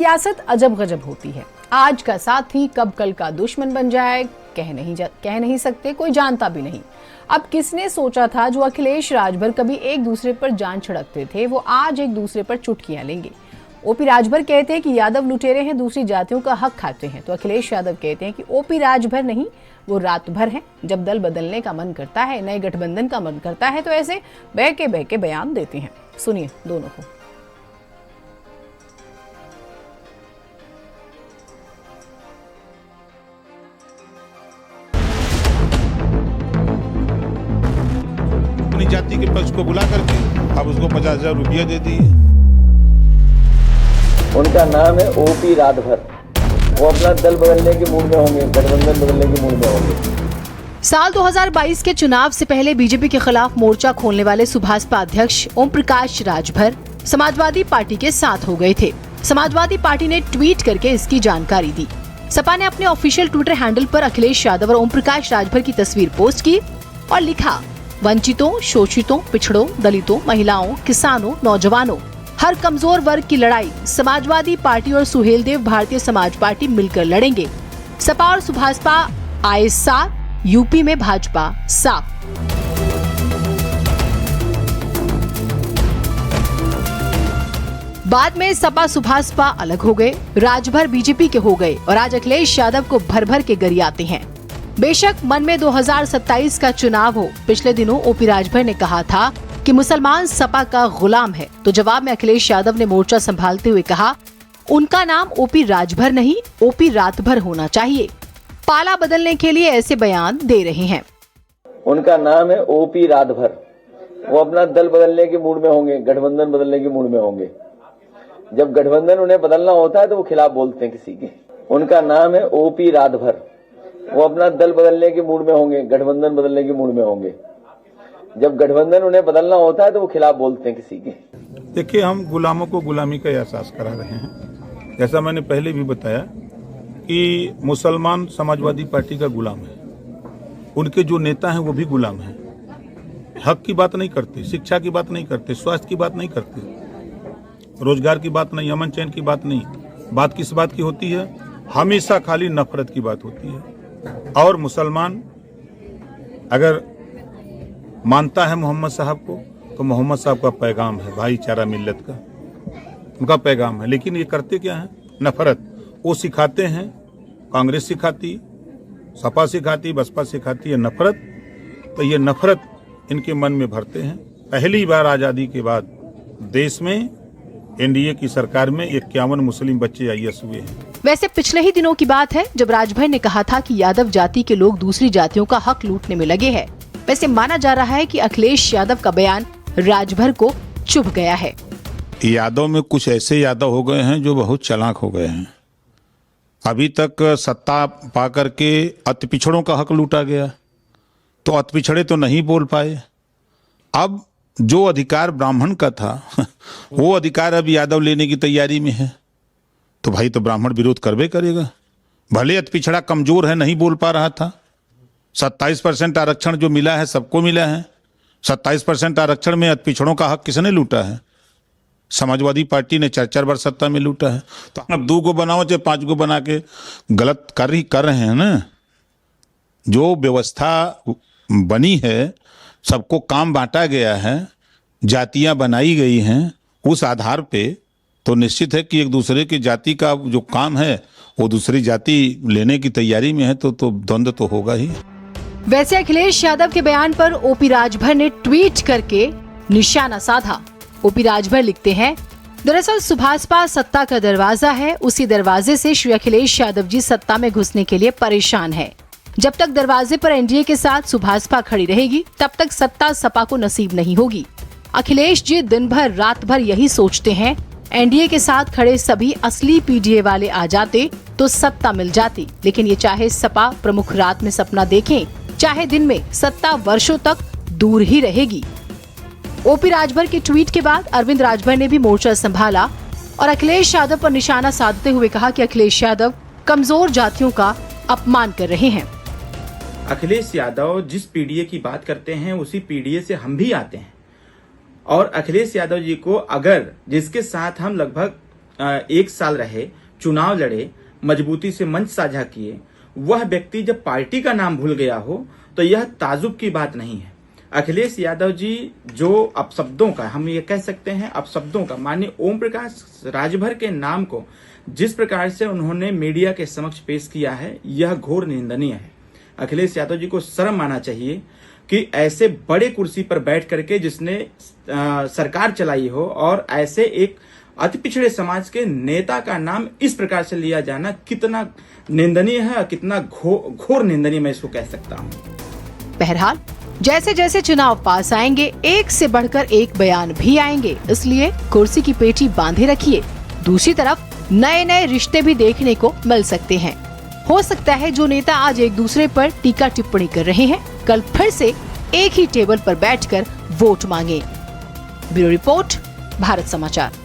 सियासत अजब गजब होती है। आज का साथी कब कल का दुश्मन बन जाए कह नहीं सकते, कोई जानता भी नहीं। अब किसने सोचा था जो अखिलेश राजभर कभी एक दूसरे पर जान छिड़कते थे वो आज एक दूसरे पर चुटकियां लेंगे। ओपी राजभर कहते हैं कि यादव लुटेरे हैं, दूसरी जातियों का हक खाते हैं, तो अखिलेश यादव कहते हैं कि ओपी राजभर नहीं, वो रात भर हैं। जब दल बदलने का मन करता है, नए गठबंधन का मन करता है, तो ऐसे बह के बयान देते हैं। सुनिए दोनों को। जाति के पक्ष को बुला करके अब उसको 50,000 रुपया दे दिए। उनका नाम है ओपी राजभर। वो अपना दल बदलने के मूड में होंगे, गठबंधन बदलने के मूड में होंगे। साल 2022 के चुनाव से पहले बीजेपी के खिलाफ मोर्चा खोलने वाले सुभाषपा अध्यक्ष ओम प्रकाश राजभर समाजवादी पार्टी के साथ हो गए थे। समाजवादी पार्टी ने ट्वीट करके इसकी जानकारी दी। सपा ने अपने ऑफिशियल ट्विटर हैंडल पर अखिलेश यादव और ओम प्रकाश राजभर की तस्वीर पोस्ट की और लिखा, वंचितों, शोषितों, पिछड़ों, दलितों, महिलाओं, किसानों, नौजवानों, हर कमजोर वर्ग की लड़ाई समाजवादी पार्टी और सुहेलदेव भारतीय समाज पार्टी मिलकर लड़ेंगे। सपा और सुभाषपा आए साथ, यूपी में भाजपा साफ। बाद में सपा सुभाषपा अलग हो गए, राजभर बीजेपी के हो गए और आज अखिलेश यादव को भर भर के गरियाते हैं। बेशक मन में 2027 का चुनाव हो। पिछले दिनों ओपी राजभर ने कहा था कि मुसलमान सपा का गुलाम है, तो जवाब में अखिलेश यादव ने मोर्चा संभालते हुए कहा, उनका नाम ओपी राजभर नहीं, ओपी रातभर होना चाहिए। पाला बदलने के लिए ऐसे बयान दे रहे हैं। उनका नाम है ओपी रातभर। वो अपना दल बदलने के मूड में होंगे, गठबंधन बदलने के मूड में होंगे। जब गठबंधन उन्हें बदलना होता है तो वो खिलाफ बोलते हैं किसी के। उनका नाम है ओपी रातभर। वो अपना दल बदलने के मूड में होंगे, गठबंधन बदलने के मूड में होंगे। जब गठबंधन उन्हें बदलना होता है तो वो खिलाफ बोलते हैं किसी के। देखिए, हम गुलामों को गुलामी का एहसास करा रहे हैं। जैसा मैंने पहले भी बताया कि मुसलमान समाजवादी पार्टी का गुलाम है, उनके जो नेता हैं वो भी गुलाम हैं। हक की बात नहीं करते, शिक्षा की बात नहीं करते, स्वास्थ्य की बात नहीं करते, रोजगार की बात नहीं, अमन चैन की बात नहीं। बात किस बात की होती है? हमेशा खाली नफरत की बात होती है। और मुसलमान अगर मानता है मोहम्मद साहब को, तो मोहम्मद साहब का पैगाम है भाईचारा मिल्लत का, उनका पैगाम है। लेकिन ये करते क्या है? नफरत। वो सिखाते हैं, कांग्रेस सिखाती, सपा सिखाती, बसपा सिखाती है नफरत। तो ये नफरत इनके मन में भरते हैं। पहली बार आज़ादी के बाद देश में एनडीए की सरकार में 51 मुस्लिम बच्चे आईएएस हुए हैं। वैसे पिछले ही दिनों की बात है जब राजभर ने कहा था कि यादव जाति के लोग दूसरी जातियों का हक लूटने में लगे हैं। वैसे माना जा रहा है कि अखिलेश यादव का बयान राजभर को चुभ गया है। यादव में कुछ ऐसे यादव हो गए हैं जो बहुत चालाक हो गए हैं। अभी तक सत्ता पा करके अति पिछड़ों का हक लूटा गया, तो अति पिछड़े तो नहीं बोल पाए। अब जो अधिकार ब्राह्मण का था वो अधिकार अब यादव लेने की तैयारी में है, तो भाई तो ब्राह्मण विरोध करबे करेगा। भले अति पिछड़ा कमजोर है, नहीं बोल पा रहा था। 27% आरक्षण जो मिला है सबको मिला है। 27% आरक्षण में अति पिछड़ों का हक किसने लूटा है? समाजवादी पार्टी ने 4 बार सत्ता में लूटा है। तो अब 2 को बनाओ चाहे 5 को बना के गलत कर रहे हैं ना। जो व्यवस्था बनी है, सबको काम बांटा गया है, जातियां बनाई गई हैं, उस आधार पे तो निश्चित है कि एक दूसरे की जाति का जो काम है वो दूसरी जाति लेने की तैयारी में है, तो द्वंद्व तो होगा ही। वैसे अखिलेश यादव के बयान पर ओपी राजभर ने ट्वीट करके निशाना साधा। ओपी राजभर लिखते हैं, दरअसल सुभाषपा सत्ता का दरवाजा है, उसी दरवाजे से श्री अखिलेश यादव जी सत्ता में घुसने के लिए परेशान है। जब तक दरवाजे पर एनडीए के साथ सुभाषपा खड़ी रहेगी तब तक सत्ता सपा को नसीब नहीं होगी। अखिलेश जी दिन भर रात भर यही सोचते हैं, एनडीए के साथ खड़े सभी असली पीडीए वाले आ जाते तो सत्ता मिल जाती। लेकिन ये चाहे सपा प्रमुख रात में सपना देखें, चाहे दिन में, सत्ता वर्षों तक दूर ही रहेगी। ओपी राजभर के ट्वीट के बाद अरविंद राजभर ने भी मोर्चा संभाला और अखिलेश यादव पर निशाना साधते हुए कहा कि अखिलेश यादव कमजोर जातियों का अपमान कर रहे हैं। अखिलेश यादव जिस पीडीए की बात करते हैं उसी पीडीए से हम भी आते हैं। और अखिलेश यादव जी को अगर जिसके साथ हम लगभग 1 साल रहे, चुनाव लड़े, मजबूती से मंच साझा किए, वह व्यक्ति जब पार्टी का नाम भूल गया हो तो यह ताजुब की बात नहीं है। अखिलेश यादव जी जो अपशब्दों का, हम ये कह सकते हैं अपशब्दों का, माननीय ओम प्रकाश राजभर के नाम को जिस प्रकार से उन्होंने मीडिया के समक्ष पेश किया है, यह घोर निंदनीय है। अखिलेश यादव जी को शर्म आना चाहिए कि ऐसे बड़े कुर्सी पर बैठ करके जिसने सरकार चलाई हो और ऐसे एक अति पिछड़े समाज के नेता का नाम इस प्रकार से लिया जाना कितना निंदनीय है और कितना घोर निंदनीय मैं इसको कह सकता हूँ। बहरहाल जैसे जैसे चुनाव पास आएंगे, एक से बढ़कर एक बयान भी आएंगे, इसलिए कुर्सी की पेटी बांधे रखिए। दूसरी तरफ नए नए रिश्ते भी देखने को मिल सकते हैं। हो सकता है जो नेता आज एक दूसरे पर टीका टिप्पणी कर रहे हैं, कल फिर से एक ही टेबल पर बैठकर वोट मांगे। ब्यूरो रिपोर्ट, भारत समाचार।